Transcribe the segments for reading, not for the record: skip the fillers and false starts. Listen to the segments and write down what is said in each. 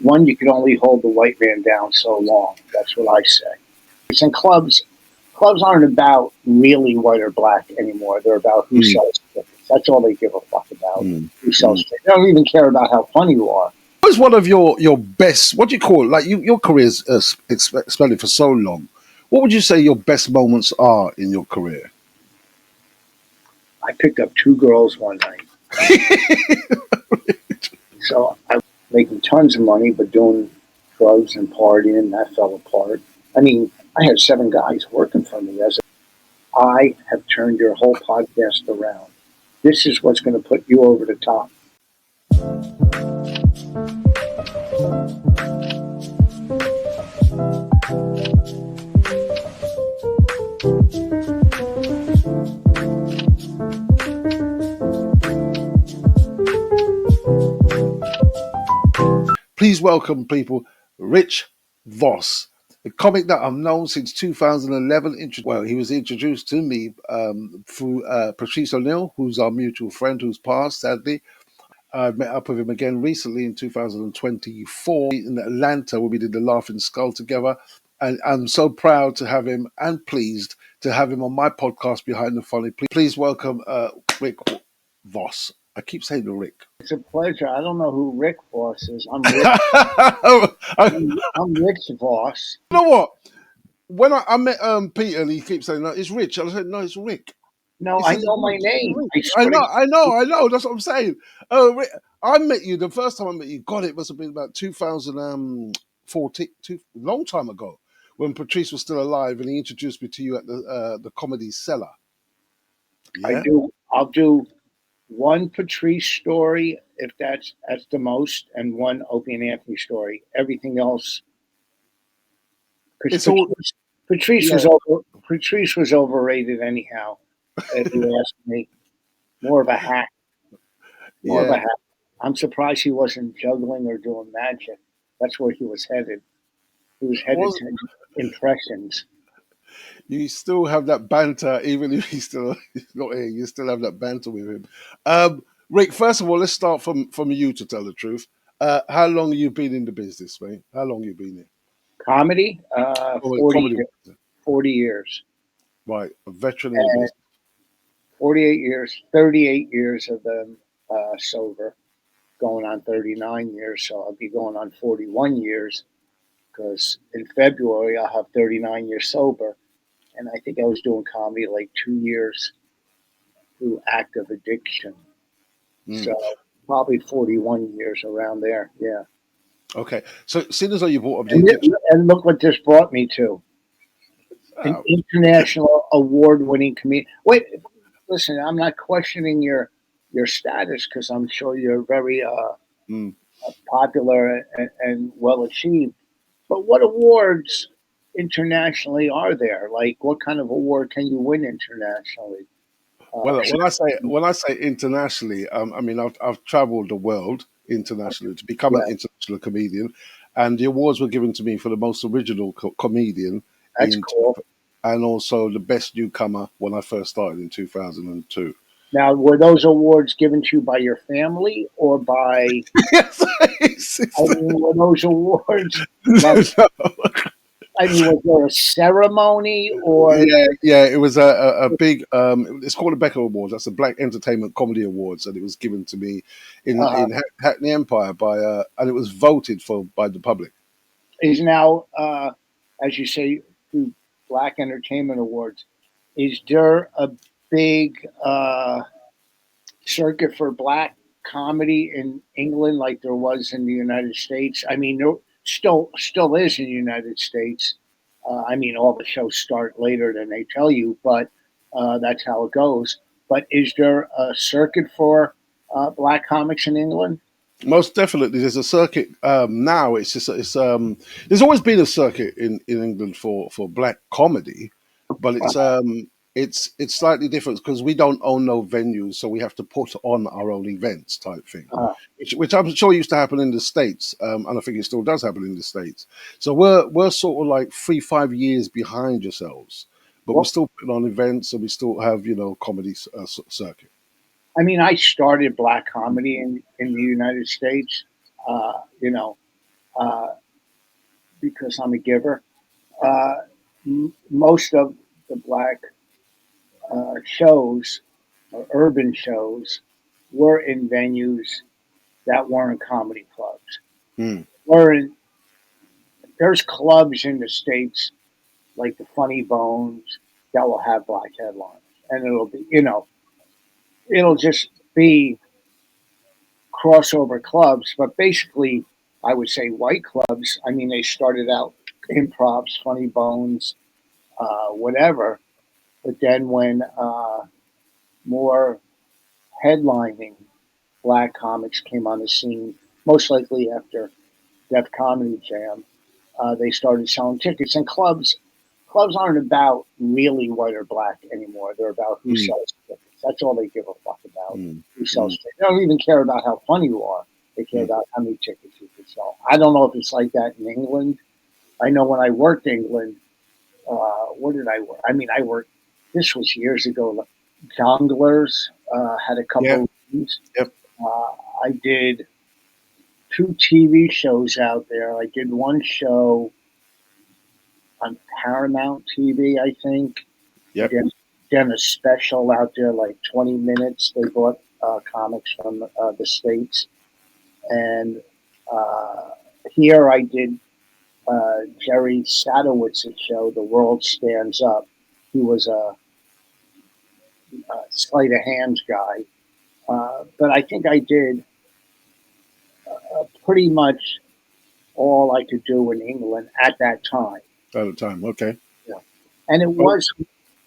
one, you can only hold the white man down so long. That's what I say. And clubs aren't about really white or black anymore. They're about who Mm, sells tickets. That's all they give a fuck about. mm, Who sells mm. tickets? They don't even care about how funny you are. What was one of your best? What do you call it? Like your career's expanded for so long. What would you say your best moments are in your career? I picked up two girls one night. So I was making tons of money, but doing drugs and partying, that fell apart. I mean, I had seven guys working for me. As I have turned your whole podcast around. This is what's going to put you over the top. Please welcome, people, Rich Voss, a comic that I've known since 2011. Well, he was introduced to me through Patrice O'Neill, who's our mutual friend who's passed, sadly. I met up with him again recently in 2024 in Atlanta, where we did the Laughing Skull together. And I'm so proud to have him and pleased to have him on my podcast, Behind the Funny. Please welcome Rick Voss. I keep saying the Rick. It's a pleasure. I don't know who Rick Voss is. I'm Rick. You I'm Rich Voss. know what? When I met Peter, and he keeps saying, "No, it's Rich." I said, "No, it's Rick." No, He I says, know my "It's name. Rick." I I swear know, to I know, I know. That's what I'm saying. Oh, Rick, I met you the first time I met you. God, it must have been about 2014, long time ago, when Patrice was still alive, and he introduced me to you at the Comedy Cellar. I Yeah, do. I'll do one Patrice story if that's the most, and one Opie and Anthony story. Everything else, because it's all. Yeah, Patrice was overrated anyhow. If you ask me, more of a hack. More of a yeah. hack. I'm surprised he wasn't juggling or doing magic. That's where he was headed. He was headed Was to impressions. you still have that banter, even if he's not here? You still have that banter with him. Rick, first of all, let's start from you to tell the truth. How long have you been in the business, mate? How long you been here? Comedy, Comedy, 40 years. right? A veteran in the And business. 48 years, 38 years of them sober, going on 39 years. So I'll be going on 41 years because in February I'll have 39 years sober. And I think I was doing comedy like 2 years through active addiction. Mm. So probably 41 years around there. Yeah. Okay, so seeing as though you brought up the And, addiction, and look what this brought me to an uh, international award winning comedian. Wait, listen, I'm not questioning your status because I'm sure you're very mm. popular and well achieved. But what awards internationally are there? Like, what kind of award can you win internationally? Well, when I say internationally, I mean I've travelled the world internationally to become an Yeah, international comedian, and the awards were given to me for the most original comedian that's in, cool. and also the best newcomer when I first started in 2002. Now, were those awards given to you by your family or by? Yes, I mean, were those awards like? no. I mean, was there a ceremony or? Yeah, yeah, it was a big. It's called the Becker Awards. That's the Black Entertainment Comedy Awards, and it was given to me Uh, in Hackney Empire by, and it was voted for by the public. is now, as you say, through Black Entertainment Awards, is there a big circuit for black comedy in England like there was in the United States? I mean, there still is in the United States. I mean, all the shows start later than they tell you, but that's how it goes. But is there a circuit for black comics in England? Most definitely, there's a circuit now. It's just there's always been a circuit in England for black comedy, but it's slightly different because we don't own no venues, so we have to put on our own events type thing, Uh, which I'm sure used to happen in the States, and I think it still does happen in the States. So we're sort of like 3-5 years behind yourselves, but we're well, still putting on events, and we still have comedy circuit. I mean, I started black comedy in the United States. You know, uh, because I'm a giver. Uh, Most of the black shows, or urban shows, were in venues that weren't comedy clubs. Mm. Were in, there's clubs in the states like the Funny Bones that will have black headliners, and it'll be, it'll just be crossover clubs, but basically, I would say white clubs. I mean, they started out improvs, Funny Bones, whatever, but then when more headlining black comics came on the scene, most likely after Def Comedy Jam, they started selling tickets. And clubs aren't about really white or black anymore. They're about who Mm. sells tickets. That's all they give a fuck about. Mm. Who sells Mm. tickets? They don't even care about how funny you are. They care Mm. about how many tickets you can sell. I don't know if it's like that in England. I know when I worked in England, what did I work? I mean, I worked. This was years ago. Jongleurs had a Yeah. couple of rooms. Yep. Uh, I did two TV shows out there. I did one show on Paramount TV, I think. And Yep. then a special out there, like 20 minutes. They brought comics from the States. And uh, here I did Jerry Sadowitz's show, The World Stands Up. He was a sleight of hand guy. But I think I did pretty much all I could do in England at that time. At the time. Okay. Yeah. And Oh.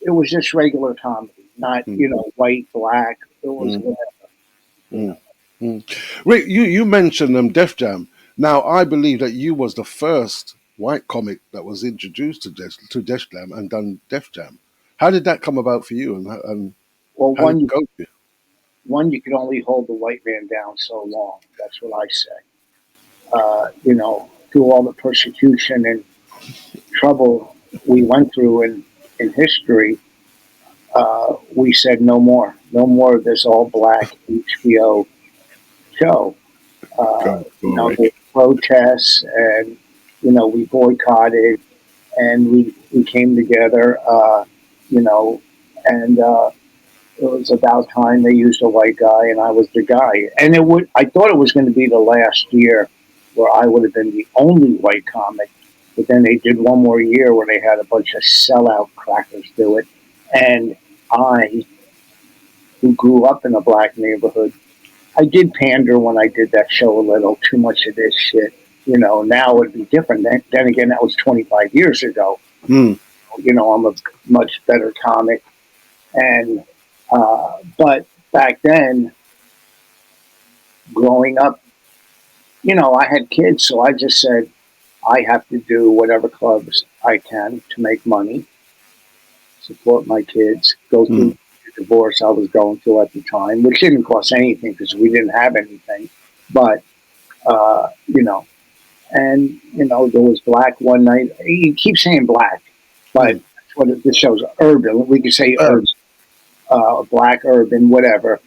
it was just regular comedy, not Mm. white, black. It was Mm. whatever, you Mm. know. Mm. Rick, you mentioned Def Jam. Now, I believe that you was the first white comic that was introduced to Def Jam and done Def Jam. How did that come about for you, and Well, how did it go for you? one you could only hold the white man down so long. That's what I say. Through all the persecution and trouble we went through in history, we said no more, no more of this all black HBO show. Go away. The protests, and we boycotted, and we came together, you know, and it was about time they used a white guy, and I was the guy. And I thought it was going to be the last year where I would have been the only white comic, but then they did one more year where they had a bunch of sellout crackers do it, and I, who grew up in a black neighborhood, I did pander when I did that show a little. Too much of this shit. Now it'd be different. Then again, that was 25 years ago. Mm. I'm a much better comic. And, but back then, growing up, I had kids. So I just said, I have to do whatever clubs I can to make money, support my kids, go through Mm. the divorce I was going through at the time, which didn't cost anything because we didn't have anything. But, uh, you know, and there was black one night. You keep saying black, but Mm. that's what this show's urban. We could say Uh, urban, black, urban, whatever.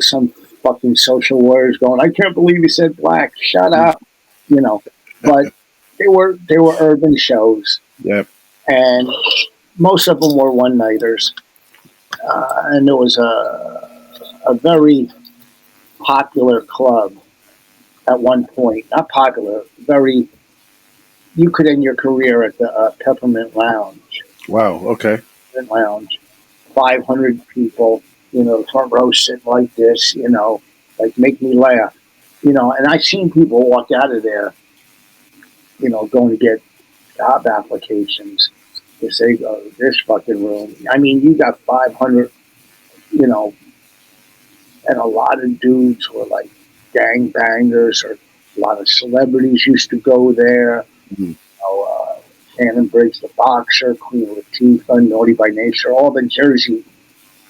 Some fucking social warriors going, I can't believe you said black. Shut mm. up. You know, but they were urban shows, Yeah. and most of them were one nighters. And there was a very popular club at one point. Not popular, very. You could end your career at the Peppermint Lounge. Wow. Okay. Peppermint Lounge, 500 people. Front row sitting like this. Like make me laugh. And I've seen people walk out of there. Going to get job applications. They say, go to this fucking room. I mean, you got 500. You know, and a lot of dudes were like gang bangers, or a lot of celebrities used to go there. Mm. Shannon Briggs, the boxer, Queen Latifah, Naughty by Nature, all the Jersey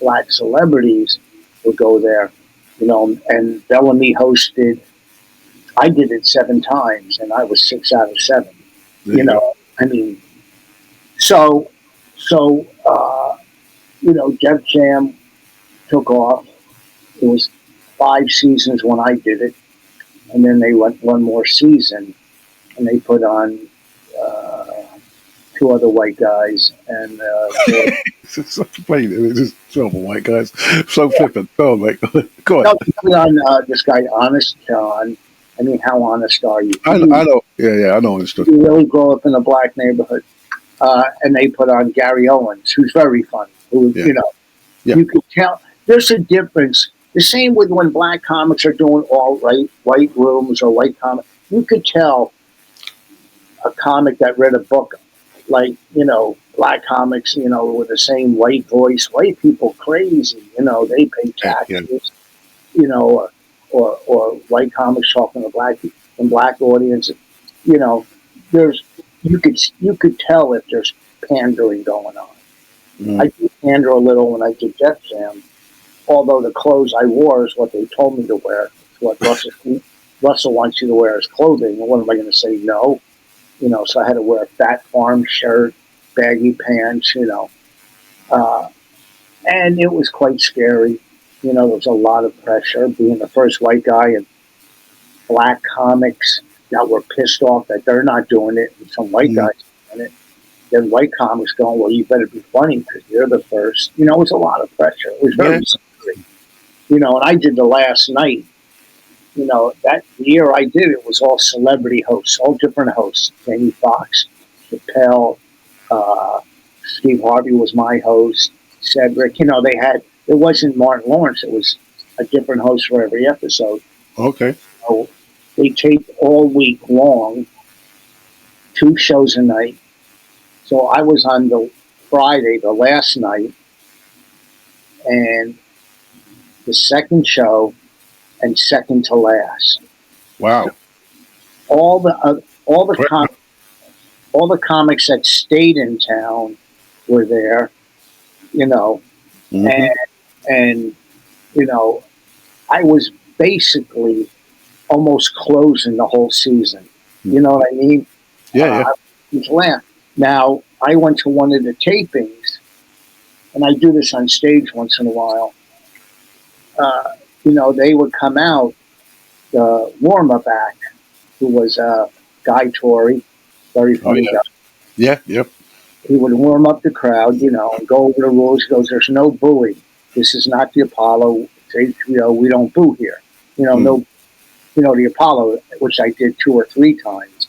black celebrities would go there. And Bellamy hosted. I did it 7 times, and I was 6 out of 7. There you go. I mean, so Def Jam took off. It was 5 seasons when I did it, and then they went one more season. and they put on uh, two other white guys, and It's just such a plane. It's just trouble, white guys. So flippant. Oh, mate. Go on. no, they put on this guy, Honest John. I mean, how honest are you? I know. Yeah, yeah, I know. Understood. You really grow up in a black neighborhood. And they put on Gary Owens, who's very funny. Who, Yeah, you know, yeah. you could tell there's a difference. The same with when black comics are doing all right, white rooms or white comics. You could tell a comic that read a book like, black comics, with the same white voice. White people crazy, they pay Yeah, yeah. taxes, you know, or white comics talking to black people and black audience. You know, there's you could tell if there's pandering going on. Mm, I did pander a little when I did Def Jam, although the clothes I wore is what they told me to wear. It's what Russell wants you to wear as clothing. And what am I going to say? No, so I had to wear a fat farm shirt, baggy pants, uh, and it was quite scary. There was a lot of pressure being the first white guy in black comics that were pissed off that they're not doing it, and some white mm. guys doing it. Then white comics going, well, you better be funny because you're the first. It was a lot of pressure. It was Yeah. very scary. And I did the last night. That year I did it was all celebrity hosts, all different hosts. Jamie Foxx, Chappelle, uh, Steve Harvey was my host. Cedric, it wasn't Martin Lawrence. It was a different host for every episode. Okay. So they taped all week long, 2 shows a night. So I was on the Friday, the last night, and the second show, and second to last. So Wow. all the all the Great. all the comics that stayed in town were there, you know, Mm-hmm. and and you know, I was basically almost closing the whole season. You know what I mean? Yeah, yeah. I was laugh. Now I went to one of the tapings, and I do this on stage once in a while. They would come out, the warm up act, who was Guy Torrey, very Oh, funny yeah. guy. Yeah, yep. He would warm up the crowd, and go over the rules. He goes, "There's no booing. This is not the Apollo. It's HBO. We don't boo here. Mm. No, the Apollo, which I did 2 or 3 times,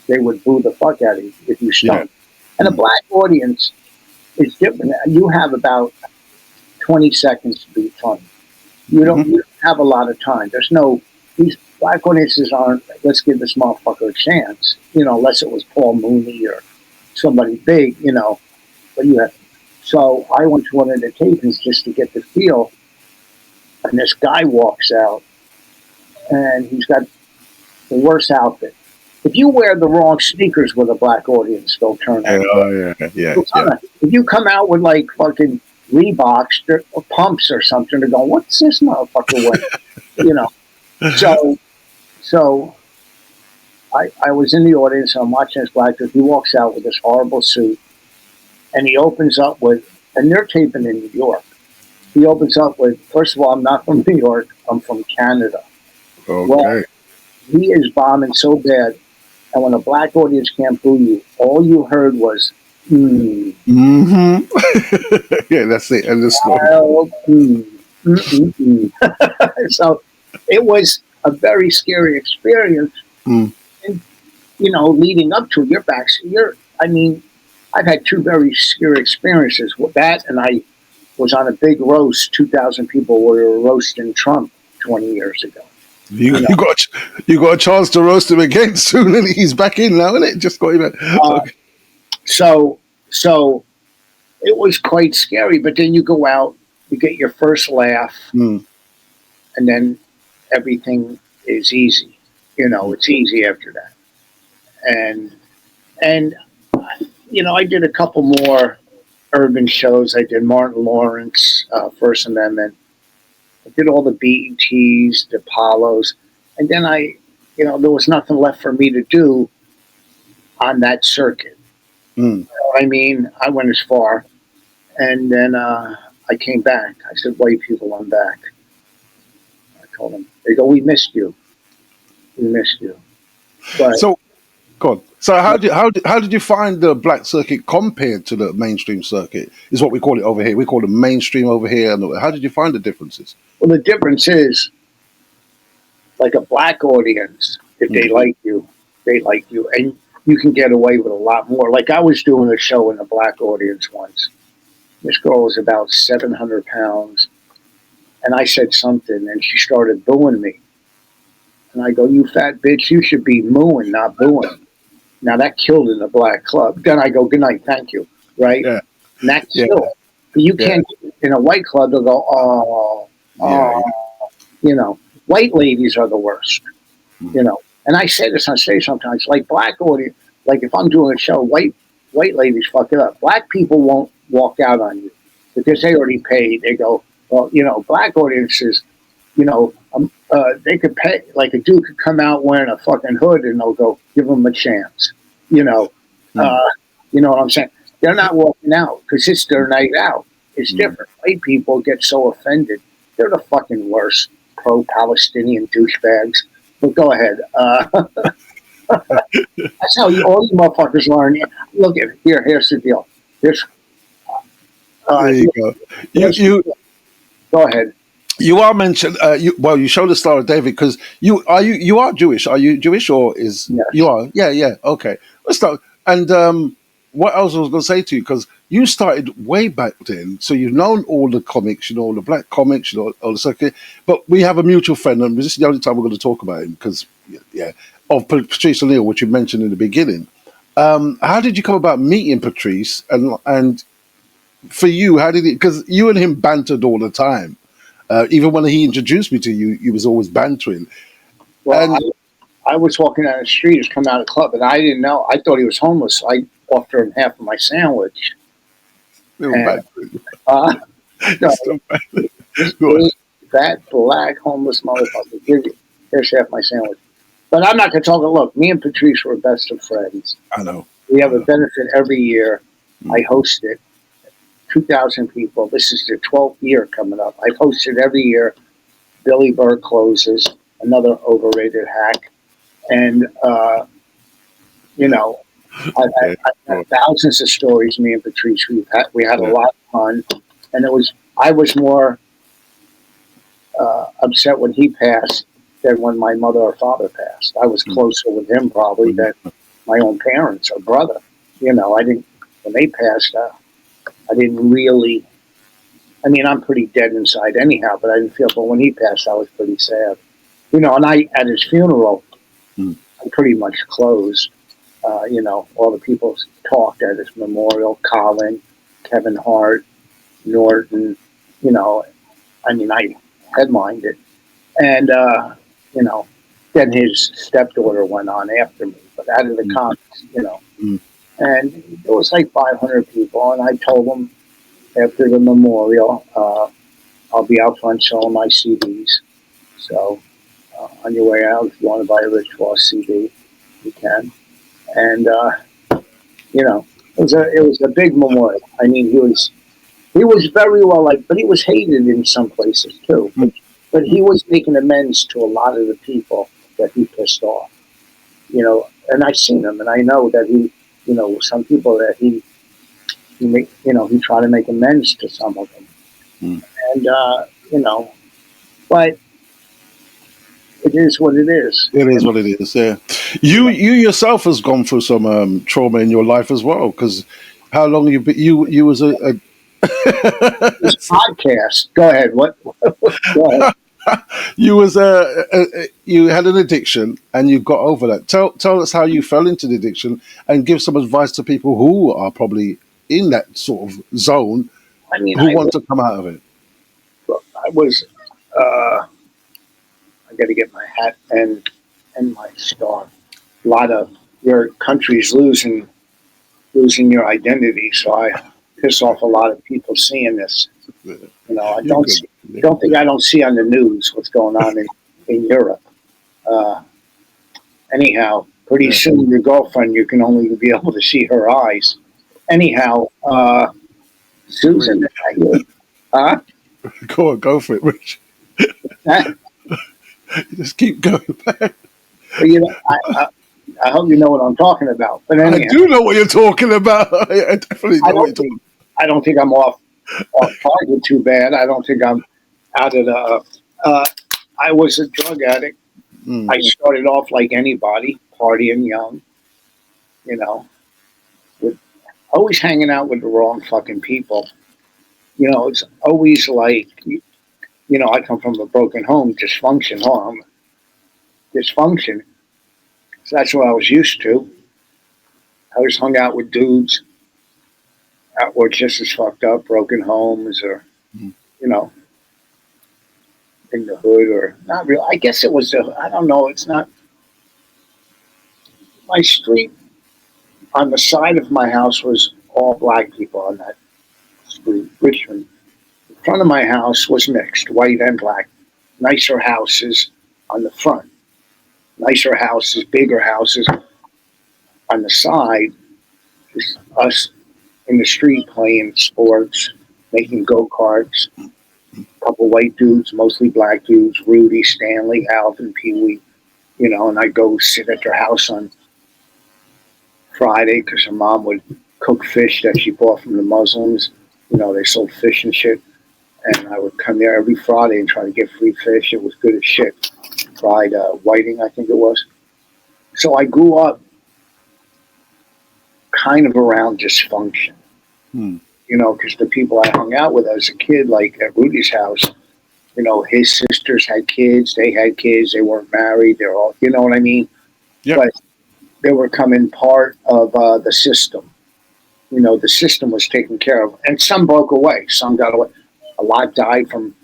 they would boo the fuck out of you if you Yeah. stunk. And a Mm. black audience is different. You have about 20 seconds to be funny. Mm-hmm. You don't have a lot of time. There's no these black audiences aren't. Let's give this motherfucker a chance. Unless it was Paul Mooney or somebody big. But you have. So I went to one of the tapings just to get the feel, and this guy walks out, and he's got the worst outfit. If you wear the wrong sneakers with a black audience, they'll turn Yeah, on you. oh, yeah, yeah, yeah. If you come out with like fucking Reeboks or pumps or something, they're going, "What's this motherfucker wearing?" you know. So, so I was in the audience. And I'm watching this black dude. He walks out with this horrible suit, and he opens up with, and they're taping in New York. He opens up with, first of all, I'm not from New York. I'm from Canada. Well, Okay. he is bombing so bad, and when a black audience can't boo you, all you heard was, mm, Mm-hmm. Yeah, that's it. And the story. well, so it was a very scary experience. Mm. And, leading up to it, I mean, I've had 2 very scary experiences with that, and I was on a big roast, 2,000 people were roasting Trump 20 years ago. You, You know, you got you got a chance to roast him again soon, and he's back in now, isn't it? Just got him. uh, Okay. so so it was quite scary. But then you go out, you get your first laugh, Mm. and then everything is easy. It's easy after that. And I did a couple more urban shows. I did Martin Lawrence, First Amendment. I did all the BETs, the Apollos, and then there was nothing left for me to do on that circuit. Mm. I mean, I went as far, and then I came back. I said, "White people, I'm back." I told them. They go, "We missed you. We missed you." But So, God. So how did you find the black circuit compared to the mainstream circuit? Is what we call it over here. We call it mainstream over here. And how did you find the differences? Well, the difference is like a black audience. If Mm. they like you, and you can get away with a lot more. Like I was doing a show in a black audience once. This girl was about 700 pounds, and I said something, and she started booing me. And I go, "You fat bitch! You should be mooing, not booing." Now that killed in the black club. Then I go, "Good night, thank you." Right? Yeah, And that yeah, killed. But you yeah, can't in a white club. They'll go, "Oh, yeah, oh." White ladies are the worst. mm, You know, and I say this on stage sometimes. Like black audience, like if I'm doing a show, white ladies fuck it up. Black people won't walk out on you because they already paid. They go, well, black audiences, they could pay. Like a dude could come out wearing a fucking hood, and they'll go, give him a chance. You know, mm, uh, you know what I'm saying? They're not walking out because it's their night out. It's mm. different. White people get so offended. They're the fucking worst pro-Palestinian douchebags. But go ahead. That's how all you motherfuckers learn. Look at here. Here's the deal. Here's There you go. You here's the you deal. Go ahead. you are mentioned. You showed the Star of David because you are Jewish. Are you Jewish or is you Yes. are? Yeah, yeah. Okay. Let's start. And what else I was going to say to you because you started way back then, so you've known all the comics, all the black comics, all the circuit. But we have a mutual friend, and this is the only time we're going to talk about him because yeah, of Patrice O'Neill, which you mentioned in the beginning. How did you come about meeting Patrice, and for you, how did it? Because you and him bantered all the time. Even when he introduced me to you, you was always bantering. Well, And I was walking down the street. He's coming out of the club, and I didn't know. I thought he was homeless. So I offered him half of my sandwich, they were and bantering. uh, You're no, still bantering. this Go on. big, fat, black, homeless motherfucker. Here's half my sandwich. But I'm not going to talk. Look, me and Patrice were best of friends. I know. We I have a know. benefit every year. I Mm, host it. 2,000 people. This is the 12th year coming up. I've hosted every year. Billy Burr closes, another overrated hack. And, you know, okay. I've Go had on. thousands of stories, me and Patrice. We had a Yeah. lot of fun. And I was more upset when he passed than when my mother or father passed. I was Mm, closer with him probably mm, than my own parents or brother. I didn't, when they passed, I didn't really. I mean, I'm pretty dead inside anyhow, but I didn't feel. But when he passed, I was pretty sad. And I at his funeral, mm, I pretty much closed. All the people talked at his memorial. Colin, Kevin Hart, Norton. You know, I mean, I headlined it, and you know, then his stepdaughter went on after me. But out of the mm, comics, mm, and there was like 500 people, and I told them after the memorial. I'll be out front selling my CDs. So on your way out, if you want to buy a Rich Voss CD, you can. And it was a big memorial. I mean, he was very well liked, but he was hated in some places too. But mm, but he mm, was making amends to a lot of the people that he pissed off. And I've seen him, and I know that some people that he tried to make amends to some of them, mm. and but it is what it is. It is what it is. Yeah. You yourself has gone through some trauma in your life as well. Because how long you been, you was a This podcast. Go ahead. What? Go ahead. you was you had an addiction and you got over that. Tell us how you fell into the addiction and give some advice to people who are probably in that sort of zone I mean, who want to come out of it. I was. Uh, I got to get my hat and my star. A lot of your country's losing your identity. So I piss off a lot of people seeing this. I You don't good? see, don't think I don't see on the news what's going on in Europe. Uh, Anyhow, pretty Yeah. soon your girlfriend, you can only be able to see her eyes. Anyhow, Susan, Rich. is that you? Huh? Go on, go for it, Rich. Huh? Just keep going. Well, I hope you know what I'm talking about. But I anyhow, do know what you're talking about. I definitely I know what don't you're talking I don't think I'm off target too bad. I don't think I'm out of the. Uh, I was a drug addict. about. I started off like anybody, partying young, you know, with always hanging out with the wrong fucking people. It's always like, I come from a broken home, dysfunction home, dysfunction. So that's what I was used to. I always hung out with dudes that were just as fucked up, broken homes, or Mm. you know, in the hood, or not real. I guess it was. I don't know. It's not my street. On the side of my house was all black people on that street, Richmond. In front of my house was mixed, white and black. Nicer houses on the front, nicer houses, bigger houses on the side. Just us in the street playing sports, making go karts. A couple white dudes, mostly black dudes, Rudy, Stanley, Alvin, Pee Wee, and I'd go sit at their house on Friday because her mom would cook fish that she bought from the Muslims. They sold fish and shit. And I would come there every Friday and try to get free fish. It was good as shit. Fried whiting, I think it was. So I grew up kind of around dysfunction, Mm. because the people I hung out with as a kid, like at Rudy's house, his sisters had kids, they weren't married, they're all, you know what I mean? Yep. But they were coming part of the system. The system was taken care of, and some broke away, some got away. A lot died from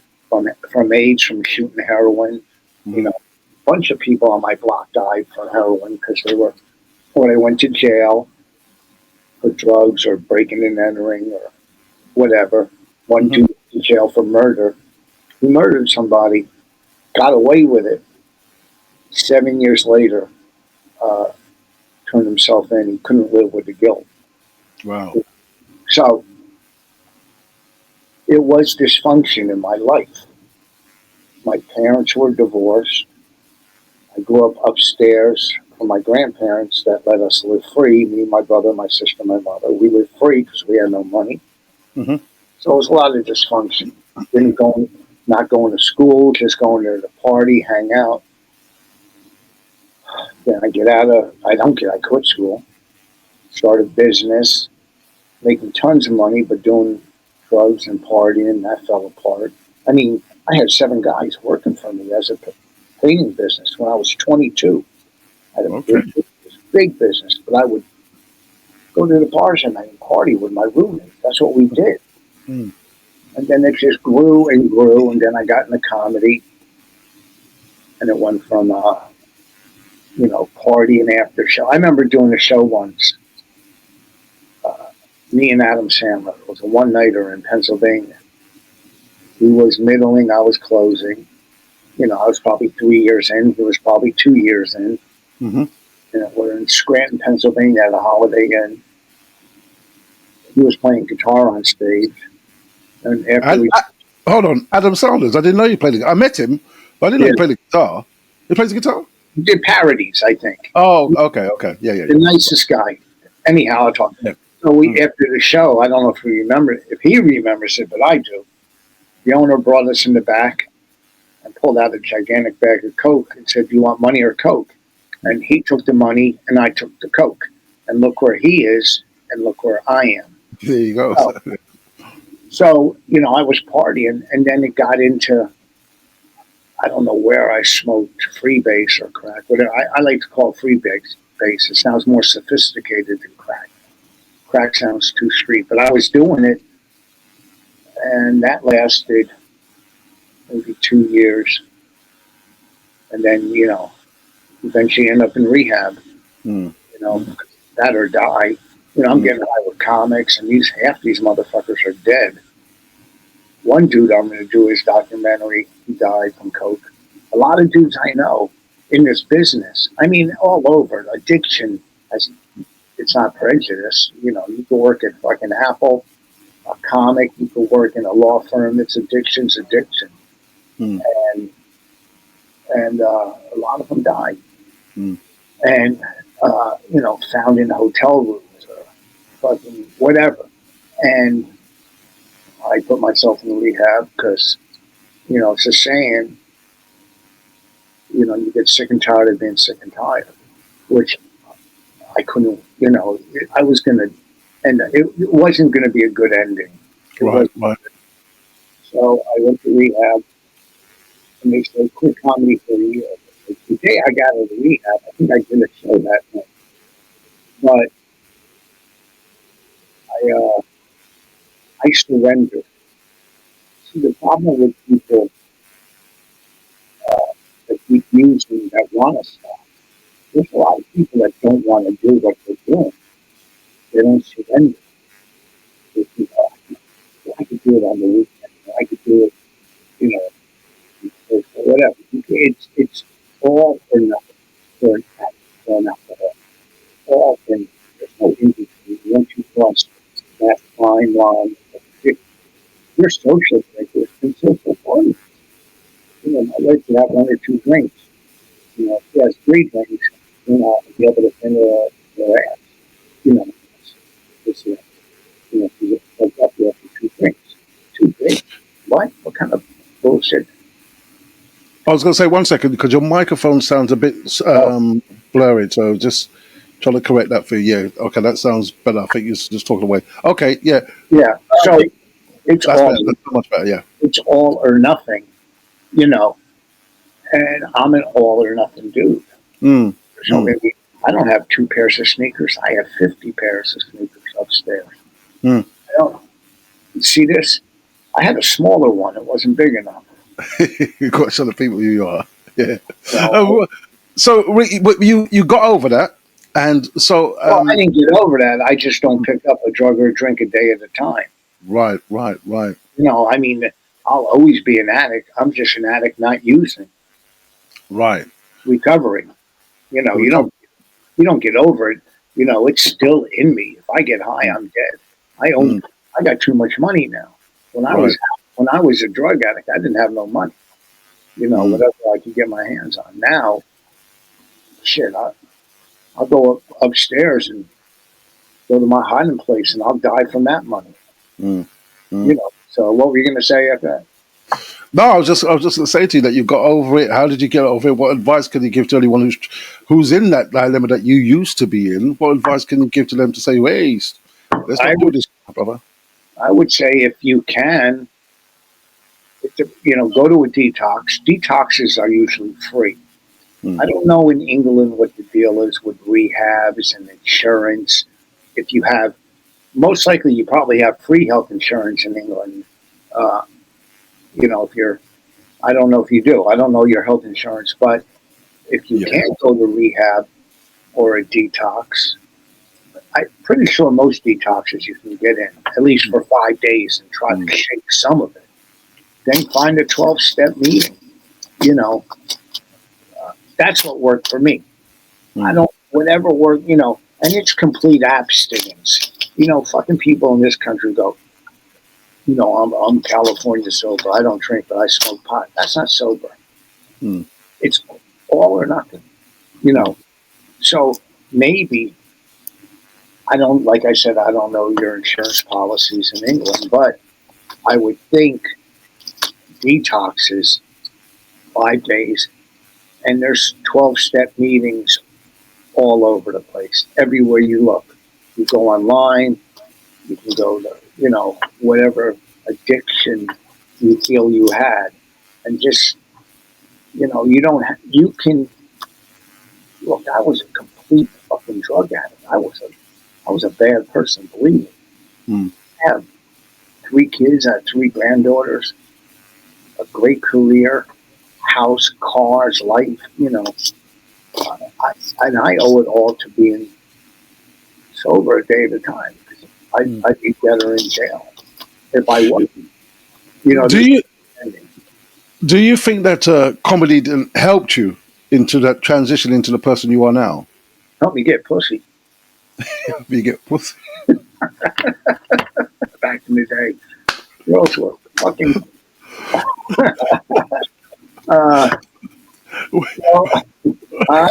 AIDS, from shooting heroin. You Mm. know, a bunch of people on my block died from heroin because or they went to jail for drugs or breaking and entering or whatever. One Hmm. dude went to jail for murder. He murdered somebody, got away with it. 7 years later, uh, turned himself in. He couldn't live with the guilt. Wow. So it was dysfunction in my life. My parents were divorced. I grew up upstairs from my grandparents that let us live free. Me, my brother, my sister, my mother. We lived free because we had no money. Hmm. So it was a lot of dysfunction. Didn't go, not going to school, just going there to party, hang out. Then I don't get, I quit school, started business, making tons of money, but doing drugs and partying, that fell apart. I mean, I had 7 guys working for me as a painting business when I was 22. I had a Okay. big business, but I would go to the bars and night and party with my roommate. That's what we did. Mm. And then it just grew and grew, and then I got into comedy, and it went from party and after show. I remember doing a show once, uh, me and Adam Sandler. It was a one nighter in Pennsylvania. He was middling, I was closing. I was probably 3 years in. He was probably 2 years in. Hmm. We're in Scranton, Pennsylvania at a Holiday Inn. He was playing guitar on stage, and after And we, hold on, Adam Sanders. I didn't know you played the. I met him, but I didn't know yeah, you played the guitar. He plays the guitar. we did parodies, I think. Oh, okay, okay, yeah, yeah, The yeah. nicest guy. Anyhow, I talk. Yeah. So we Mm. after the show, I don't know if he remembers it, but I do. The owner brought us in the back and pulled out a gigantic bag of Coke and said, "Do you want money or Coke?" Mm. And he took the money and I took the Coke. And look where he is and look where I am. There you go. So, I was partying and then it got into, I don't know where I smoked freebase or crack. Whatever. I like to call it freebase. It sounds more sophisticated than crack. Crack sounds too street, but I was doing it and that lasted maybe 2 years. And then, eventually end up in rehab, Mm. you know, Mm. that or die. I'm Mm. getting high with comics, and half these motherfuckers are dead. One dude I'm going to do his documentary. He died from coke. A lot of dudes I know in this business. I mean, all over addiction. As it's not prejudice. You can work at fucking Apple, a comic. You can work in a law firm. It's addiction's addiction, Mm. and a lot of them died. Mm. And found in hotel rooms or fucking whatever. And I put myself in rehab because, it's a saying, you get sick and tired of being sick and tired, which I couldn't, I was going to, and it wasn't going to be a good ending. It Right, was. right. So I went to rehab and they said, quit comedy for a year. The day I got out of rehab, I think I did a show that night. But I surrendered. See, the problem with people that keep using that want to stop, there's a lot of people that don't want to do what they're doing. They don't surrender. They think, oh, I could do it on the weekend. I could do it, you know, or whatever. It's all or nothing for an addict or an alcoholic. All or nothing. There's no in between. Once you cross that fine line, if you're social drinkers and social parties. My wife could have one or two drinks. If she has three drinks, I'll be able to finish her ass. You know, it's, she gets fucked up after two drinks. Two drinks? What? What kind of bullshit? I was going to say 1 second because your microphone sounds a bit Oh, blurry. So just trying to correct that for you. Yeah, okay, that sounds better. I think you're just talking away. Okay, yeah, yeah. So it's that's all better. That's so much better. Yeah. it's all or nothing, you know. And I'm an all or nothing dude. Mm, So mm, maybe I don't have two pairs of sneakers. I have 50 pairs of sneakers upstairs. mm. I don't see this. I had a smaller one. It wasn't big enough. You've got to show the people who you are. Yeah. So, Uh, so but you got over that, and so well, I didn't get over that. I just don't pick up a drug or a drink a day at a time. right, right, right, I mean, I'll always be an addict. I'm just an addict not using, right. recovering. You know, The you recovery. don't you don't get over it. It's still in me. If I get high, Mm, I'm dead. I own. mm, I got too much money now. When I was right. when I was a drug addict, I didn't have no money. Mm, Whatever I could get my hands on. Now, shit, I'll go upstairs and go to my hiding place, and I'll die from that money. mm, mm. So what were you going to say after that? No, I was just going to say to you that you got over it. How did you get over it? What advice can you give to anyone who's in that dilemma that you used to be in? What advice can you give to them to say, hey, let's I not do would this, brother? I would say if you can, go to a detox. Detoxes are usually free. Mm, I don't know in England what the deal is with rehabs and insurance. If you have, most likely you probably have free health insurance in England. Uh, if you're, I don't know if you do. I don't know your health insurance, but if you yeah. can't go to rehab or a detox, I'm pretty sure most detoxes you can get in at least Mm, for 5 days and try mm, to shake some of it. Then find a 12-step meeting. You know, that's what worked for me. I mm. don't, whatever work, and it's complete abstinence. Fucking people in this country go, I'm California sober. I don't drink, but I smoke pot. That's not sober. Mm, It's all or nothing, you mm, know. So maybe, I don't, like I said, I don't know your insurance policies in England, but I would think detox is 5 days and there's 12-step meetings all over the place, everywhere you look. You go online, you can go to, whatever addiction you feel you had, and just, you don't, you can, look, I was a complete fucking drug addict. I was a bad person, believe me. mm, I have 3 kids, I have 3 granddaughters, a great career, house, cars, life, and I owe it all to being sober a day at a time. mm. I'd be better in jail if I wasn't. Do There's you ending. do you think that comedy helped you into that transition into the person you are now? Help me get pussy You get pussy. back in the day. Girls were fucking. Uh, well, uh,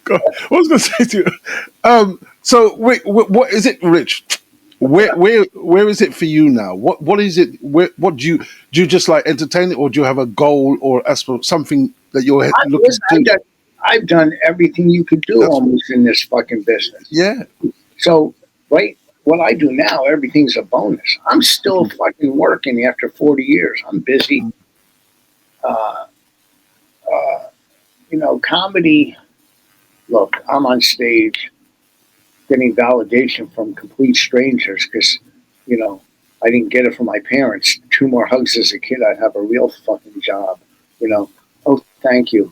God, what was I going to say to you? So wait, what is it, Rich? Where is it for you now? What is it? What do you just like entertain it, or do you have a goal or something that you're looking Listen, to? I've done everything you could do That's almost in this fucking business. yeah. So, right, what I do now, everything's a bonus. I'm still fucking working after 40 years. I'm busy. Uh, uh, comedy. Look, I'm on stage getting validation from complete strangers because, you know, I didn't get it from my parents. Two more hugs as a kid, I'd have a real fucking job. You know, oh, thank you.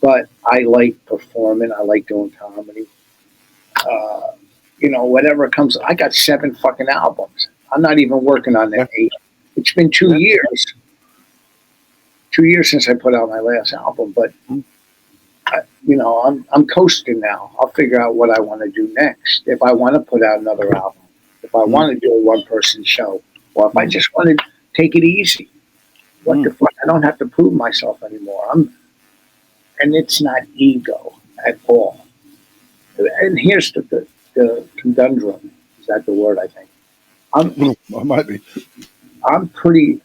But I like performing. I like doing comedy. Uh, whatever comes. I got 7 fucking albums. I'm not even working on Yeah. that 8. It's been 2 years. 2 years since I put out my last album, but I'm coasting now. I'll figure out what I want to do next. If I want to put out another album, if I Mm, want to do a one-person show, or if I mm, just want to take it easy. What the mm. fuck? I don't have to prove myself anymore. And it's not ego at all. And here's the conundrum. Is that the word? I think I'm I might be. I'm pretty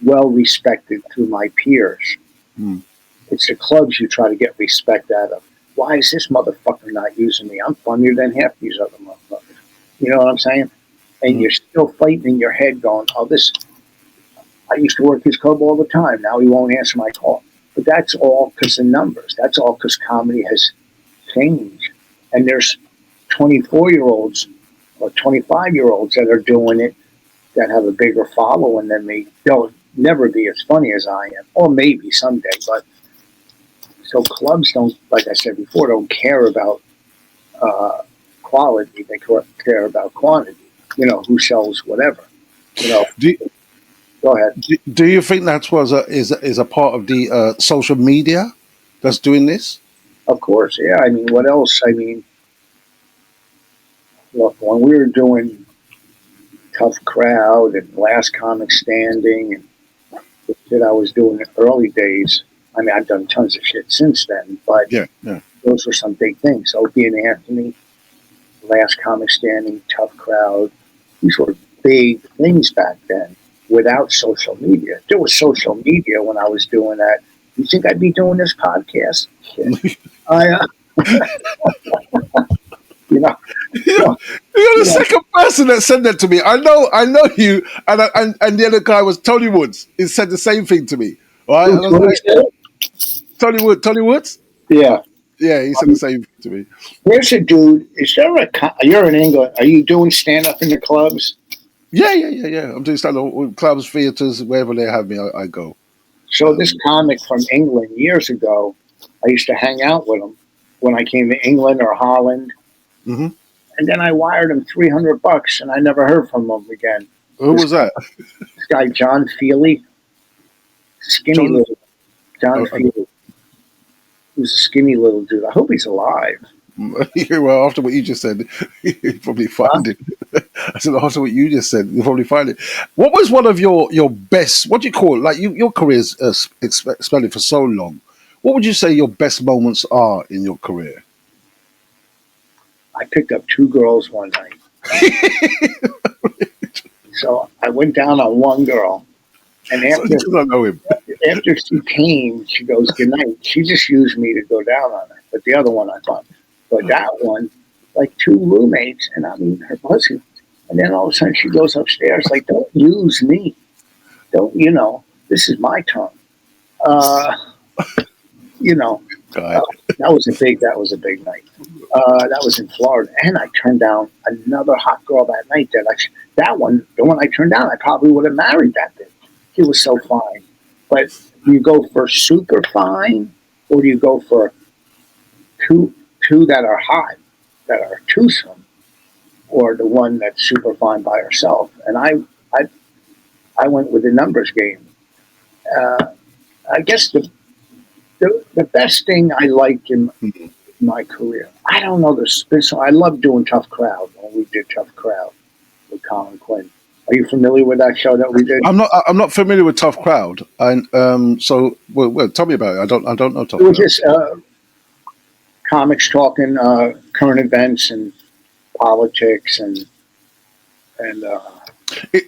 well respected through my peers. Mm, It's the clubs you try to get respect out of. Why is this motherfucker not using me? I'm funnier than half these other motherfuckers. You know what I'm saying? And mm, you're still fighting in your head going, oh, this, I used to work his club all the time. Now he won't answer my call. But that's all because of numbers. That's all because comedy has changed. And there's 24-year-olds or 25-year-olds that are doing it that have a bigger following than me. They'll never be as funny as I am, or maybe someday. But so clubs don't, like I said before, don't care about uh, quality. They care about quantity. Who sells whatever. You know, do, go ahead. do you think that is a part of the social media that's doing this? Of course, yeah. I mean, what else? I mean, look, when we were doing Tough Crowd and Last Comic Standing and the shit I was doing in the early days, I mean, I've done tons of shit since then, but Yeah, yeah. those were some big things. Opie and Anthony, Last Comic Standing, Tough Crowd. These were big things back then without social media. There was social media when I was doing that. You think I'd be doing this podcast? Shit. I, you know, You're, so, you're the you know, second person that said that to me. I know you, and the other guy was Tony Woods. He said the same thing to me. Right, and I was what he like, said? Tony Woods. Yeah. Yeah, he said the same thing to me. Here's a dude. Is there you're in England. Are you doing stand up in the clubs? Yeah. I'm doing stand up with clubs, theaters, wherever they have me. I go. So this comic from England years ago, I used to hang out with him when I came to England or Holland. Hmm. And then I wired him $300 and I never heard from him again. Who This was that? guy, John Feely, skinny John. little John Feely. He was a skinny little dude. I hope he's alive. Well, after what you just said, you probably Huh? find it. I said after what you just said, you'll probably find it. What was one of your best? What do you call it? Like your career's expanded for so long. What would you say your best moments are in your career? I picked up 2 girls one night. So I went down on one girl. And So after because I know him. after she came, she goes, good night. She just used me to go down on her. But the other one I thought, but that one, like 2 roommates, and I mean her pussy. And then all of a sudden she goes upstairs, like, don't use me. Don't, this is my turn. Uh, you know, uh, God. that was a big night. That was in Florida. And I turned down another hot girl that night that one, the one I turned down, I probably would have married that bitch. She was so fine. But do you go for super fine or do you go for two that are hot, that are twosome, or the one that's super fine by herself? And I went with the numbers game. Uh, I guess the best thing I liked in my career, I don't know the special. I love doing Tough Crowd when we did Tough Crowd with Colin Quinn. Are you familiar with that show that we did? I'm not familiar with Tough Crowd, and so well, tell me about it. I don't know It Tough was Crowd. just comics talking current events and politics and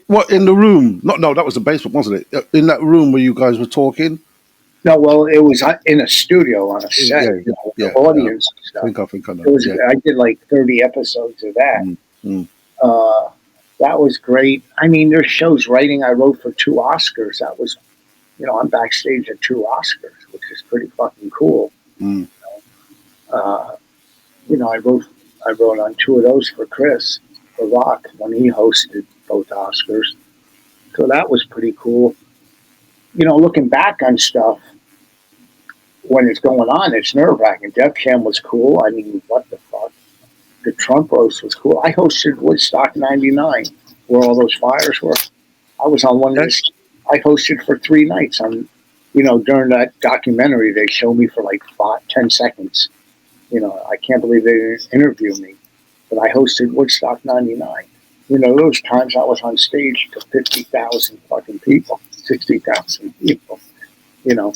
What in the room? No, that was the basement, wasn't it? In that room where you guys were talking. no, well, it was in a studio on a set, Yeah, with the yeah. audience and stuff. I think I know. It was Yeah. I did like 30 episodes of that. Mm, mm. Uh, that was great. I mean, there's shows writing. I wrote for 2 Oscars. That was, I'm backstage at 2 Oscars, which is pretty fucking cool. Mm. Uh, I wrote on 2 of those for Chris, for Rock, when he hosted both Oscars. So that was pretty cool. Looking back on stuff when it's going on, it's nerve wracking. Def Jam was cool. I mean, what the fuck? The Trump roast was cool. I hosted Woodstock '99, where all those fires were. I was on one of Okay. the. I hosted for 3 nights. During that documentary, they showed me for like 10 seconds. I can't believe they didn't interview me, but I hosted Woodstock '99. Those times I was on stage to 50,000 fucking people, 60,000 people. You know,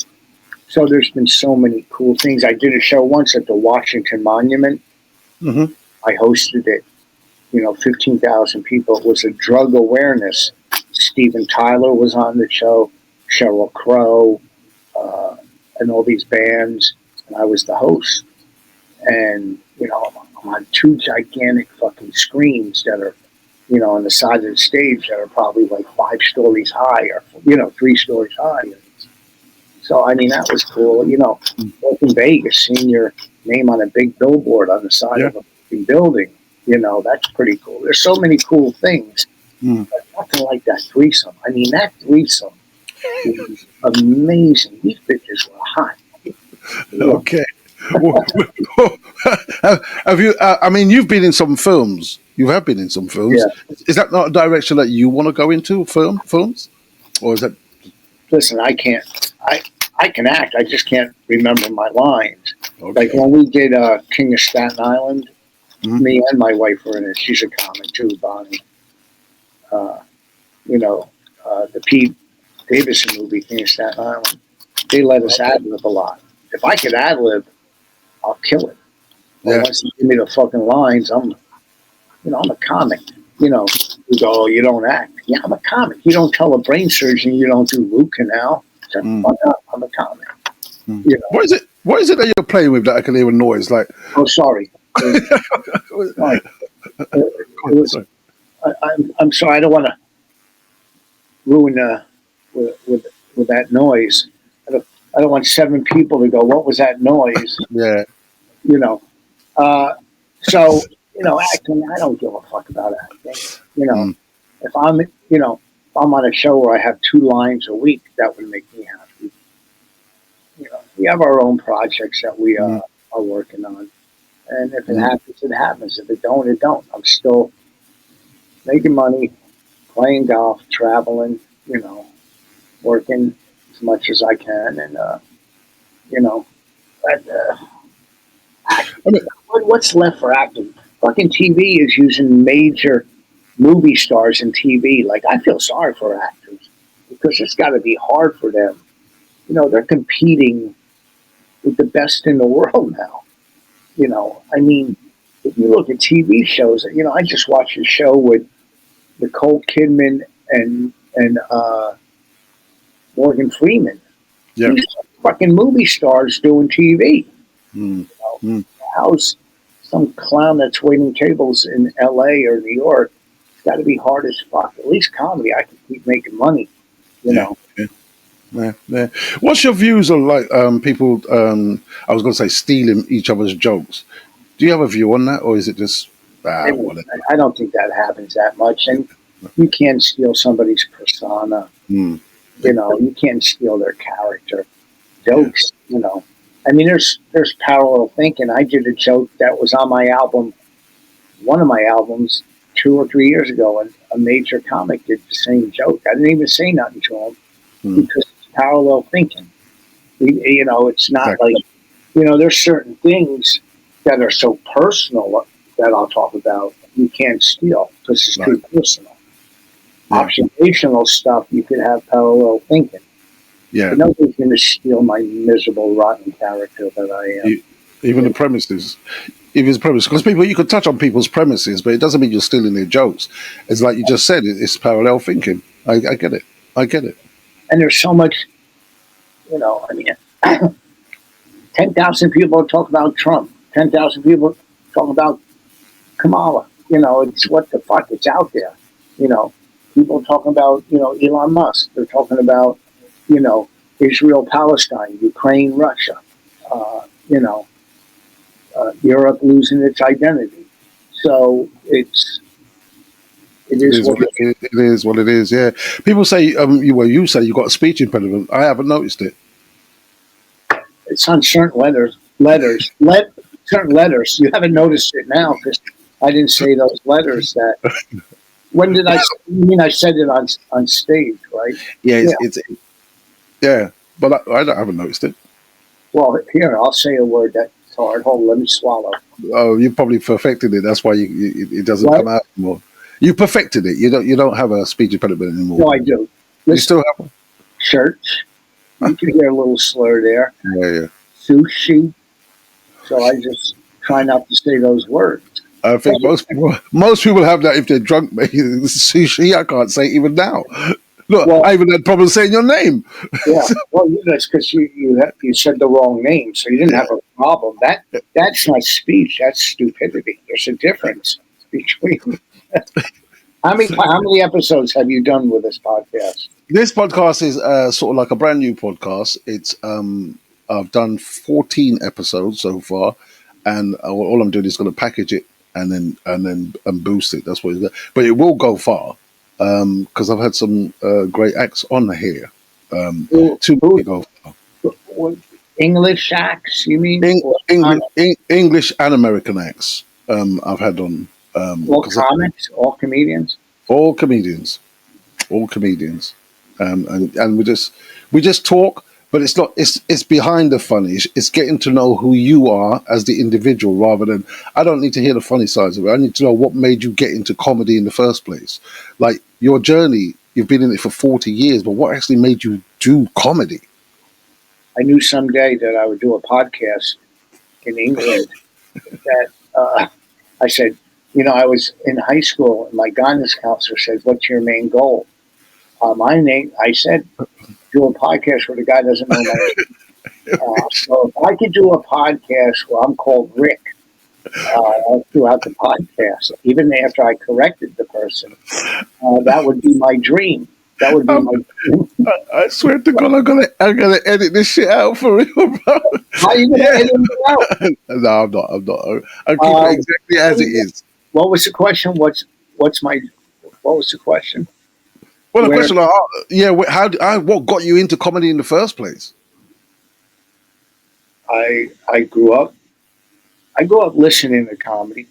so there's been so many cool things. I did a show once at the Washington Monument. Mm-hmm. I hosted it. 15,000 people. It was a drug awareness. Steven Tyler was on the show, Sheryl Crow, and all these bands, and I was the host. And I'm on 2 gigantic fucking screens that are, on the side of the stage that are probably like 5 stories high, or 3 stories high. So I mean that was cool. Both in Vegas, seeing your name on a big billboard on the side Yeah. of a fucking building. That's pretty cool. There's so many cool things. Mm. But nothing like that threesome. I mean, that threesome was amazing. These bitches were hot. Okay. Have you? I mean, you've been in some films. You have been in some films. Yeah. Is that not a direction that you want to go into? Films, or is that? Listen, I can't. I can act. I just can't remember my lines. Okay. Like when we did King of Staten Island, Mhm. me and my wife were in it. She's a comic too, Bonnie. Uh, the Pete Davidson movie, King of Staten Island. They let us ad lib a lot. If I could ad lib, I'll kill it. But Yeah. once you give me the fucking lines, I'm a comic. You go, oh, you don't act. Yeah, I'm a comic. You don't tell a brain surgeon you don't do root canal. Shut the fuck up. I'm a comic. Mm. What is it? What is it that you're playing with that I can hear a noise like? Oh, sorry. Sorry. I'm sorry. I don't want to ruin with that noise. I don't want 7 people to go, what was that noise? Yeah. So, acting, I don't give a fuck about acting. Mm. If I'm on a show where I have 2 lines a week, that would make me happy. We have our own projects that we are working on. And if it happens, it happens. If it don't, it don't. I'm still making money, playing golf, traveling, working as much as I can. And, I mean, what's left for acting? Fucking TV is using major movie stars in TV. Like, I feel sorry for actors because it's got to be hard for them. They're competing with the best in the world now. I mean, if you look at TV shows, I just watched a show with Nicole Kidman and Morgan Freeman. yeah. These fucking movie stars doing TV. Mm. Mm. How's some clown that's waiting tables in L.A. or New York? It's got to be hard as fuck. At least comedy, I can keep making money. Yeah. Yeah. What's your views on like people? I was going to say stealing each other's jokes. Do you have a view on that, or is it just whatever? I don't think that happens that much, and you can't steal somebody's persona. Mm. You can't steal their character. Jokes, I mean, there's parallel thinking. I did a joke that was on my album, one of my albums, 2 or 3 years ago, and a major comic did the same joke. I didn't even say nothing to him because it's parallel thinking. It's not Exactly. like, there's certain things that are so personal that I'll talk about you can't steal because it's too personal. Yeah. Observational stuff, you could have parallel thinking. Yeah. Nobody's going to steal my miserable, rotten character that I am. Even the premises. If it's premise, because people you could touch on people's premises, but it doesn't mean you're stealing their jokes. It's like you just said, it's parallel thinking. I get it. I get it. And there's so much, I mean, 10,000 people talk about Trump, 10,000 people talk about Kamala. It's what the fuck, it's out there. You know, People talking about, Elon Musk. They're talking about, you know, Israel, Palestine, Ukraine, Russia. You know, Europe losing its identity. So it It is is what what it is. What it is. Yeah. People say, you say you got a speech impediment. I haven't noticed it. it's on certain certain letters. You haven't noticed it now because I didn't say those letters. That when did I? You mean I said it on stage, right? Yeah, Yeah. it's yeah, but I haven't noticed it. Well, here I'll say a word that's hard. Hold, on, let me swallow. Oh, you probably perfected it. That's why it doesn't What? come out anymore. You perfected it. You don't have a speech impediment anymore. No, I do. You Listen, still have one. church. You can hear a little slur there. Yeah, yeah. Sushi. So I just try not to say those words. I But, think most people have that if they're drunk. Mate. Sushi, I can't say even now. Look, well, I even had problems saying your name. yeah. Well, that's because you said the wrong name, so you didn't Yeah. have a problem. That's not speech. That's stupidity. There's a difference between how many episodes have you done with this podcast? This podcast is sort of like a brand new podcast. It's I've done 14 episodes so far, and all I'm doing is going to package it and boost it. That's what it's. But it will go far because I've had some great acts on here. Who, To make who, it go far. what, English acts? You mean English and American acts. I've had on all because comics, all comedians? all comedians. All comedians, and we just talk, but it's not. It's behind the funny. It's getting to know who you are as the individual, rather than I don't need to hear the funny sides of it. I need to know what made you get into comedy in the first place. Like your journey, you've been in it for 40 years, but what actually made you do comedy? I knew someday that I would do a podcast in England. That I said, I was in high school, and my guidance counselor said, "What's your main goal?" My name, I said, do a podcast where the guy doesn't know my name. So if I could do a podcast where I'm called Rick throughout the podcast, even after I corrected the person, that would be my dream. That would be Um, my dream. I swear to God, I'm gonna edit this shit out for real, bro. How are you going to Yeah, edit it out? no, I'm not. I'm not. I'll keep it Uh, exactly as it is. what was the question? What's my what was the question? Well, the Where question, yeah, what got you into comedy in the first place? I grew up listening to comedy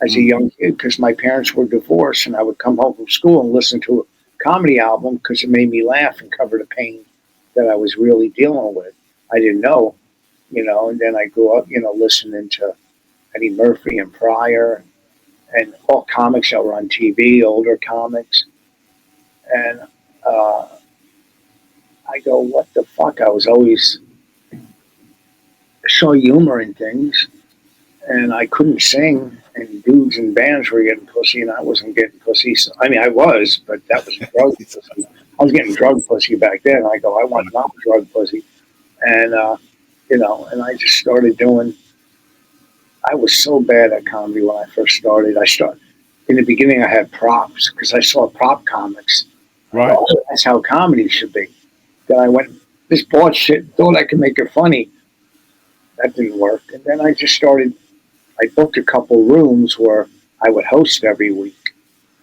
as a Mm, young kid because my parents were divorced, and I would come home from school and listen to a comedy album because it made me laugh and cover the pain that I was really dealing with. I didn't know, and then I grew up, listening to Eddie Murphy and Pryor and all comics that were on TV, older comics. And uh, I go, what the fuck? I was always saw humor in things, and I couldn't sing, and dudes and bands were getting pussy, and I wasn't getting pussy. So, I mean, I was, but that was drug pussy. I was getting drug pussy back then. I go, I want not drug pussy, and and I just started doing. I was so bad at comedy when I first started. In the beginning. I had props because I saw prop comics. I go, right. oh, that's how comedy should be. Then I went, this bullshit. Thought I could make it funny. That didn't work, and then I just started. I booked a couple rooms where I would host every week.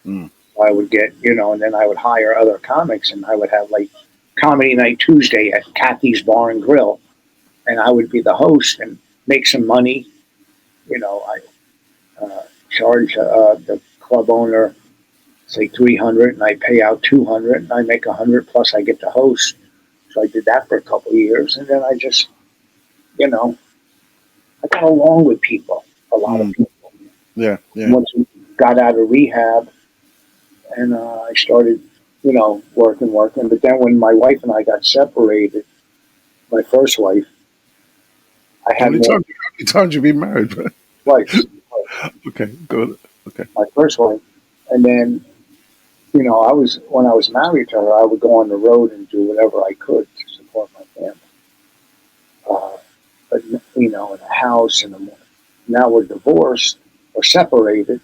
Mm, I would get, and then I would hire other comics, and I would have like comedy night Tuesday at Kathy's Bar and Grill, and I would be the host and make some money. I charge the club owner say 300, and I pay out 200, and I make 100 plus I get to host. So I did that for a couple of years, and then I just, you know, I got along with people, a lot of mm, people. yeah, yeah. Once we got out of rehab, and I started, working. But then when my wife and I got separated, my first wife, I How had many more. times? many times you been married? twice. Okay, good. Okay. My first wife, and then I was when I was married to her, I would go on the road and do whatever I could to support my family. Uh, but in a house and now we're divorced or separated.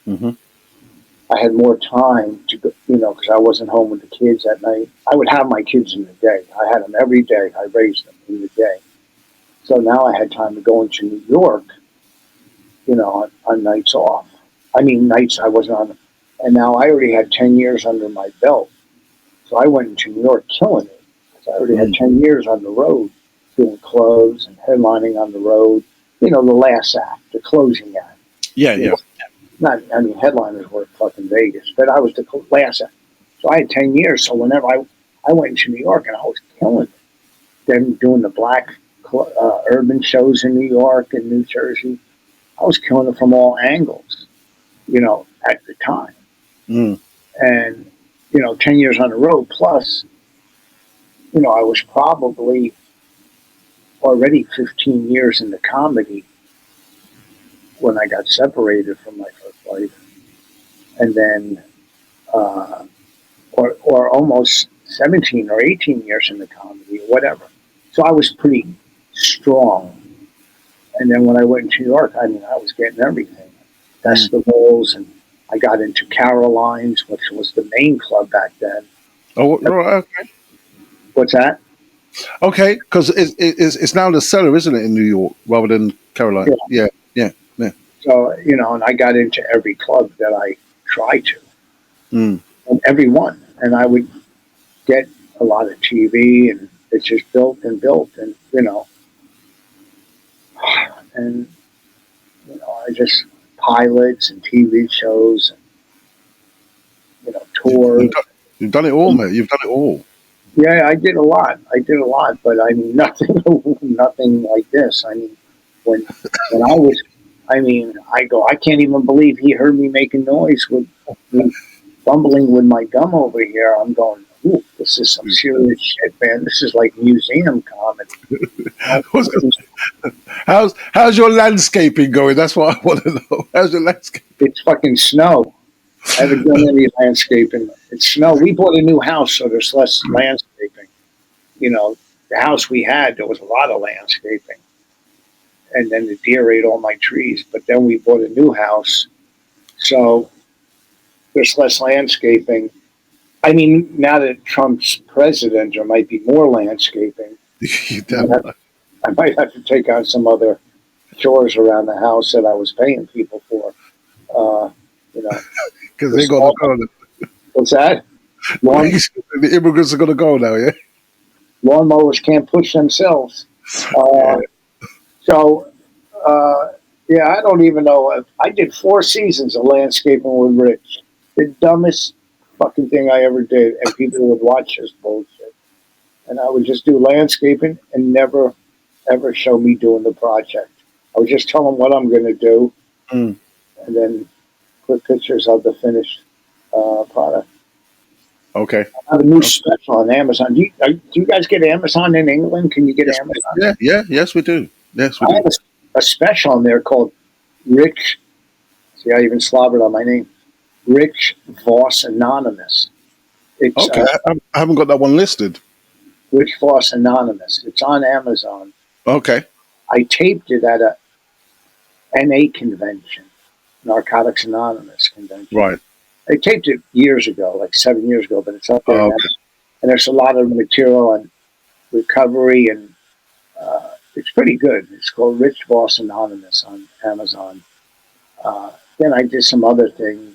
Hmm. I had more time to go, because I wasn't home with the kids at night. I would have my kids in the day. I had them every day. I raised them in the day. So now I had time to go into New York, on nights off. I mean, nights I wasn't on. And now I already had 10 years under my belt. So I went into New York killing it. So I already had Mm. 10 years on the road doing clubs and headlining on the road. The last act, the closing act. Yeah, You know, yeah. not, I mean, headliners were fucking Vegas, but I was the last act. So I had 10 years. So whenever I went into New York and I was killing it, then doing the black urban shows in New York and New Jersey, I was killing it from all angles, at the time. Mm. And, 10 years on the road, plus, I was probably already 15 years in the comedy when I got separated from my first wife. And then, uh, or almost 17 or 18 years in the comedy or whatever. So I was pretty strong. And then when I went to New York, I mean, I was getting everything Mm. festivals, and I got into Caroline's, which was the main club back then. Oh, right. What's that? Okay, because it's now the cellar, isn't it, in New York rather than Yeah. Caroline? Yeah, yeah, yeah. So, and I got into every club that I tried to, Mm. and every one. And I would get a lot of TV, and it just built and built, and, I just pilots and TV shows, and, You've, tours. you've done it all, mate. You've done it all. Yeah, I did a lot. I did a lot, but I mean, nothing, nothing like this. I mean, when when I was, I mean, I can't even believe he heard me making noise with me fumbling with my gum over here. I'm going, ooh, this is some serious shit, man. This is like museum comedy. How's your landscaping going? That's what I want to know. How's your landscape? It's fucking snow. I haven't done any landscaping. It's snow. We bought a new house, so there's less landscaping. The house we had, there was a lot of landscaping, and then the deer ate all my trees. But then we bought a new house, so there's less landscaping. I mean, now that Trump's president, there might be more landscaping. You I might damn have, right. I might have to take on some other chores around the house that I was paying people for. Uh, you know, Because they this got to lawn, go. what's that? Lawn The immigrants are going to go now, yeah? lawnmowers can't push themselves. Yeah. Uh, so, uh, yeah, I don't even know. I did 4 seasons of landscaping with Rich. The dumbest fucking thing I ever did, and people would watch this bullshit. And I would just do landscaping and never, ever show me doing the project. I would just tell them what I'm going to do, Mm. and then put pictures of the finished product. Okay. I have a new Okay. special on Amazon. Do you guys get Amazon in England? Can you get Yes, Amazon? yeah, yeah, yes, we do. Yes, we I do. have a special on there called Rich. See, I even slobbered on my name. Rich Voss Anonymous. It's Okay, I haven't got that one listed. Rich Voss Anonymous. It's on Amazon. Okay, I taped it at a NA convention, Narcotics Anonymous convention. right. I taped it years ago, like 7 years ago, but it's up there now. Okay, And there's a lot of material on recovery, and it's pretty good. It's called Rich Voss Anonymous on Amazon. Then I did some other thing,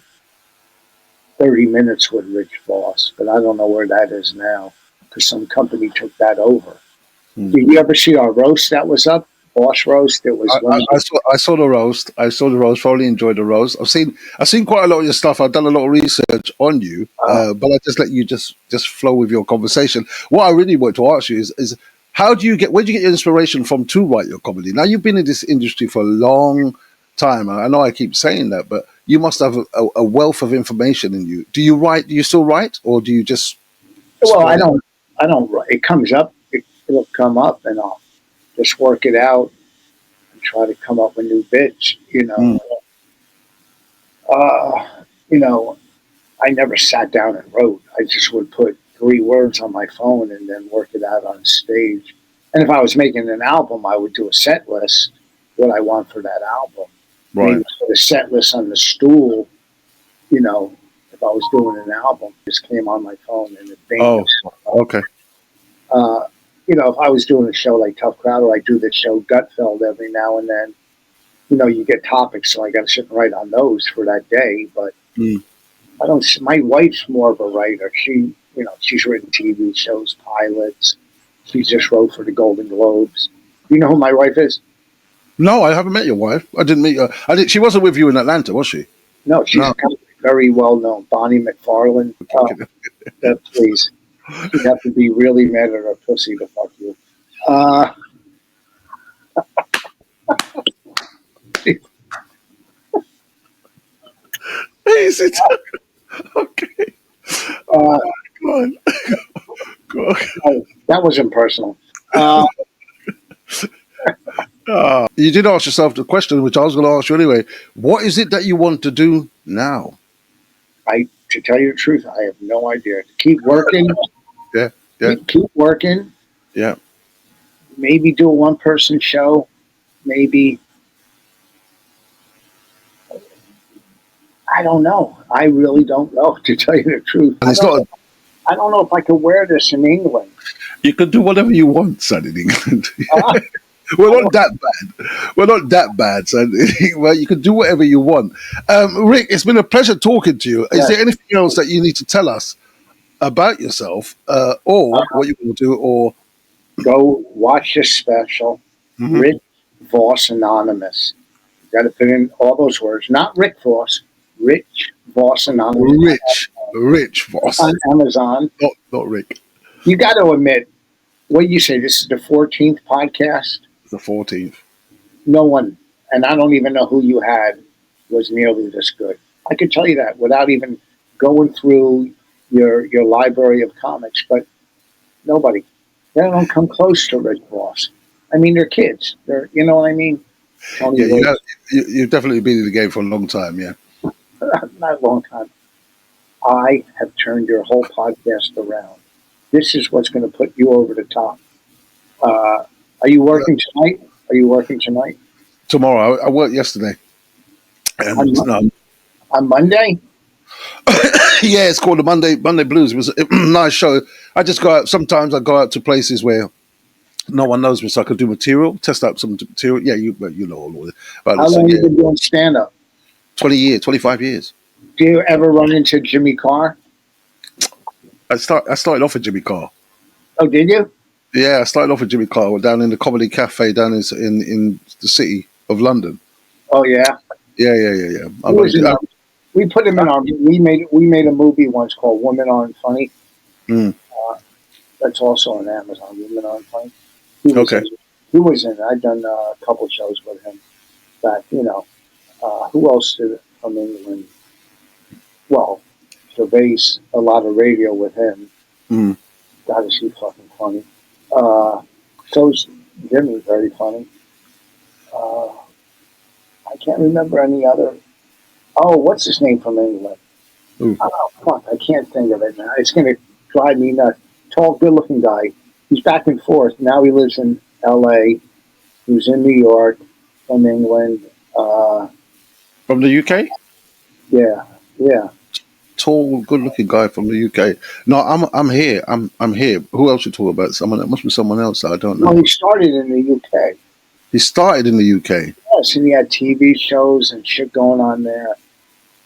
30 Minutes with Rich Voss, but I don't know where that is now because some company took that over. hmm. Did you ever see our roast that was up? Boss roast. It was limited. I saw the roast. I saw the roast. Probably enjoyed the roast. I've seen quite a lot of your stuff. I've done a lot of research on you, Uh, but I just let you just flow with your conversation. What I really want to ask you is how do you get where do you get your inspiration from to write your comedy? Now you've been in this industry for a long time. I know I keep saying that, but you must have a wealth of information in you. Do you write? Do you still write, or do you just well, spot I it? don't. It comes up. It'll come up, and I'll just work it out. try to come up with new bits. Mm. Uh, you know, I never sat down and wrote. I just would put 3 words on my phone and then work it out on stage. And if I was making an album, I would do a set list, what I want for that album. Maybe Right. put a set list on the stool, you know, if I was doing an album, just came on my phone and it bingo. Oh, okay. Uh, if I was doing a show like Tough Crowd, I do the show Gutfeld every now and then. You get topics, so I got to sit and write on those for that day. But Mm. I don't. My wife's more of a writer. She's written TV shows, pilots. She just wrote for the Golden Globes. You know who my wife is? No, I haven't met your wife. I didn't meet her. I did. She wasn't with you in Atlanta, was she? No, she's No. very well known. Bonnie McFarlane. Please, you'd have to be really mad at her pussy to fuck you. Uh, Is it? Okay. uh, Go on. Go on. that wasn't personal. You did ask yourself the question, which I was going to ask you anyway. What is it that you want to do now? To tell you the truth, I have no idea. Keep working. Yeah. Yeah. Keep working. Yeah. Maybe do a one-person show. Maybe. I don't know. I really don't know, to tell you the truth. And it's not. I don't know if I could wear this in England. You can do whatever you want, son, in England. Uh, We're not that bad. We're not that bad, son. Well, you can do whatever you want. Rick, it's been a pleasure talking to you. Is there anything else that you need to tell us about yourself, or what you want to do, or Go watch this special, Mhm. Rich Voss Anonymous. You got to put in all those words. Not Rick Voss, Rich Voss Anonymous. Rich Voss, On Amazon. not Rick. You got to admit, what you say, this is the 14th podcast? The 14th. No one, and I don't even know who you had, was nearly this good. I could tell you that without even going through your library of comics, but nobody. They don't come close to Rich Voss. I mean, they're kids. You know what I mean? Tony Yeah, you've definitely been in the game for a long time. Yeah. not a long time. I have turned your whole podcast around. This is what's going to put you over the top. Are you working tonight? Are you working tonight? Tomorrow, I worked yesterday. And, On Monday? yeah, it's called the Monday Blues. It was a nice show. I just go out. Sometimes I go out to places where no one knows me, so I can do material, test out some material. Yeah, you know all of it. How long have you been doing stand-up? 20 years, 25 years. Do you ever run into Jimmy Carr? I started off with Jimmy Carr. Oh, did you? Yeah, I started off with Jimmy Carr down in the Comedy Cafe down in the city of London. Oh, yeah. Yeah. We put him in our. We made a movie once called "Women Aren't Funny." Mm. That's also on Amazon. Women Aren't Funny. Okay. He was in it. I've done a couple shows with him. Back, who else did it from England? Well, Gervais, a lot of radio with him. Mm. God, is he fucking funny. So's Jimmy, very funny. I can't remember any other. Oh, what's his name from England? Ooh. Oh, fuck, I can't think of it now. It's going to drive me nuts. Tall, good-looking guy. He's back and forth. Now he lives in L.A. He was in New York, from England. From the UK? Yeah. Tall, good-looking guy from the UK. No, I'm here. I'm here. Who else you talk about? Someone. It must be someone else that I don't know. Well, he started in the UK. He started in the UK. Yes, and he had TV shows and shit going on there.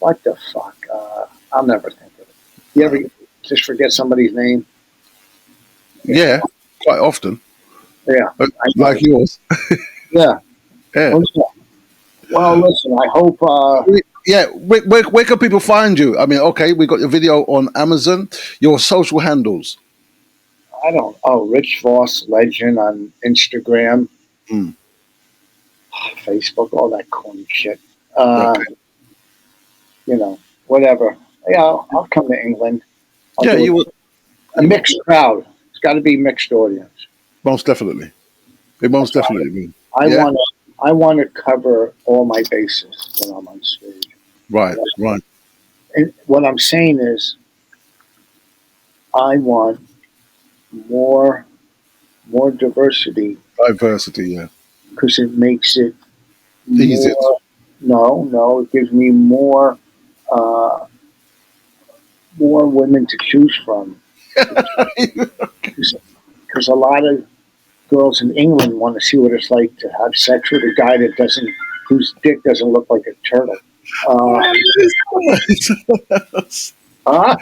What the fuck? I'll never think of it. You ever just forget somebody's name? Yeah, quite often. Yeah. Like yours. Yeah. Yeah. Well, listen, I hope... yeah, where can people find you? I mean, okay, we got your video on Amazon. Your social handles. Rich Voss Legend on Instagram. Mm. Facebook, all that corny shit. Okay. Whatever. Yeah, I'll come to England. You will. A mixed crowd. It's got to be mixed audience. Most definitely. It most definitely will. I want I want to cover all my bases when I'm on stage. Right, right. And what I'm saying is, I want more more diversity Diversity, yeah. because it makes it Easier more. No, no, it gives me uh, more women to choose from. to. Because a lot of girls in England want to see what it's like to have sex with a guy that doesn't, whose dick doesn't look like a turtle. Uh, Well, it is nice. huh?